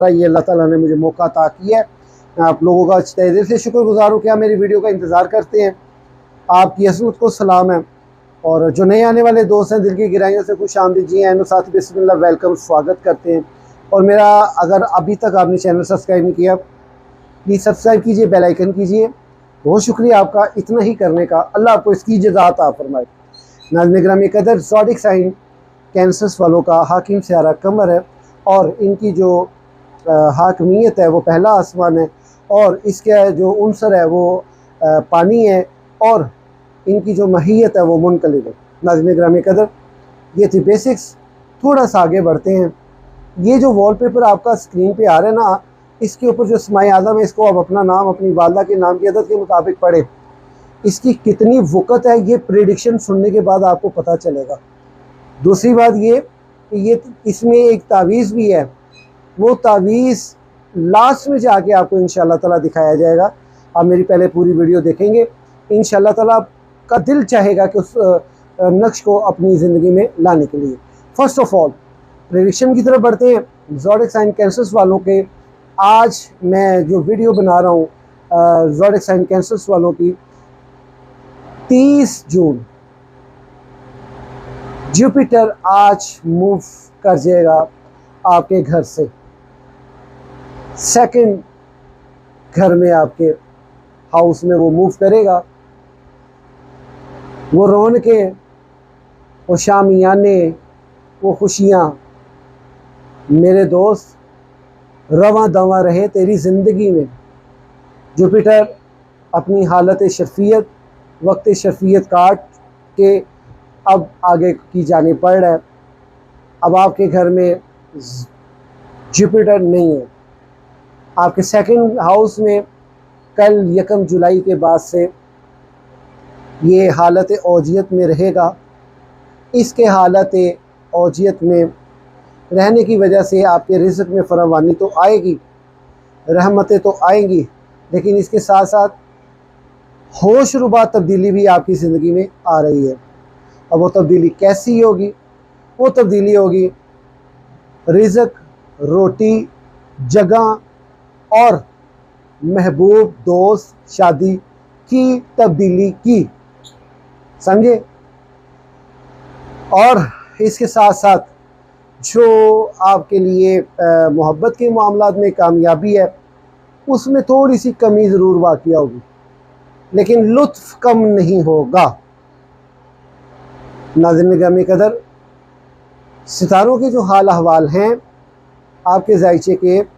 ये अल्लाह ताला ने मुझे मौका अता किया है। मैं आप लोगों का तहे दिल से शुक्रगुजार हूँ कि आप मेरी वीडियो का इंतज़ार करते हैं। आपकी असमत को सलाम है। और जो नए आने वाले दोस्त हैं, दिल की गहराइयों से खुश आमदीद जी हैं, साथ बिस्मिल्लाह वेलकम, स्वागत करते हैं। और मेरा अगर अभी तक आपने चैनल सब्सक्राइब नहीं किया, प्लीज़ सब्सक्राइब कीजिए, बेल आइकन कीजिए। बहुत शुक्रिया आपका इतना ही करने का। अल्लाह आपको इसकी जज़ा अता फरमाए। नाज़रीन गिरामी कदर, ज़ोडिक साइन कैंसर्स वालों का हाकिम सियारा कमर है और इनकी जो हाकमियत है वो पहला आसमान है और इसका जो उनसर है वो पानी है और इनकी जो महियत है वो मुनकलिब है। नाज़रीन गिरामी कदर, ये थी बेसिक्स। थोड़ा सा आगे बढ़ते हैं। ये जो वॉलपेपर आपका स्क्रीन पे आ रहा है ना, इसके ऊपर जो इस्माए आज़म है, इसको आप अपना नाम अपनी वालदा के नाम की अदद के मुताबिक पढ़े। इसकी कितनी वक़्त है ये प्रेडिक्शन सुनने के बाद आपको पता चलेगा। दूसरी बात ये इसमें एक तावीज़ भी है, वो तावीज़ लास्ट में जाके आपको इंशाअल्लाह ताला दिखाया जाएगा। आप मेरी पहले पूरी वीडियो देखेंगे, इंशाअल्लाह ताला का दिल चाहेगा कि उस नक्श को अपनी ज़िंदगी में लाने के लिए। फ़र्स्ट ऑफ़ ऑल प्रेडिक्शन की तरफ बढ़ते हैं। ज़ोडिक साइन कैंसर्स वालों के आज मैं जो वीडियो बना रहा हूँ ज़ोडिक साइन कैंसर्स वालों की, 30 जून जुपिटर आज मूव कर जाएगा आपके घर से, सेकंड घर में, आपके हाउस में वो मूव करेगा। वो रौनकें, वो शामियाने, वो खुशियाँ मेरे दोस्त रवां दवां रहे तेरी ज़िंदगी में। जुपिटर अपनी हालत शर्फियत, वक्त शर्फियत काट के अब आगे की जाने पड़ रहा है। अब आपके घर में जुपिटर नहीं है। आपके सेकंड हाउस में कल 1 जुलाई के बाद से ये हालत औजियत में रहेगा। इसके हालत औजियत में रहने की वजह से आपके रिज़्क़ में फरावानी तो आएगी, रहमतें तो आएंगी, लेकिन इसके साथ साथ होशरुबा तब्दीली भी आपकी ज़िंदगी में आ रही है। अब वो तब्दीली कैसी होगी? वो तब्दीली होगी रिज़्क़, रोटी, जगह और महबूब दोस्त, शादी की तब्दीली की, समझे। और इसके साथ साथ जो आपके लिए मोहब्बत के मामलात में कामयाबी है, उसमें थोड़ी सी कमी ज़रूर वाक़िया होगी, लेकिन लुत्फ़ कम नहीं होगा। नाज़रीन गिरामी कदर, सितारों के जो हाल अहवाल हैं आपके ज़ायचे के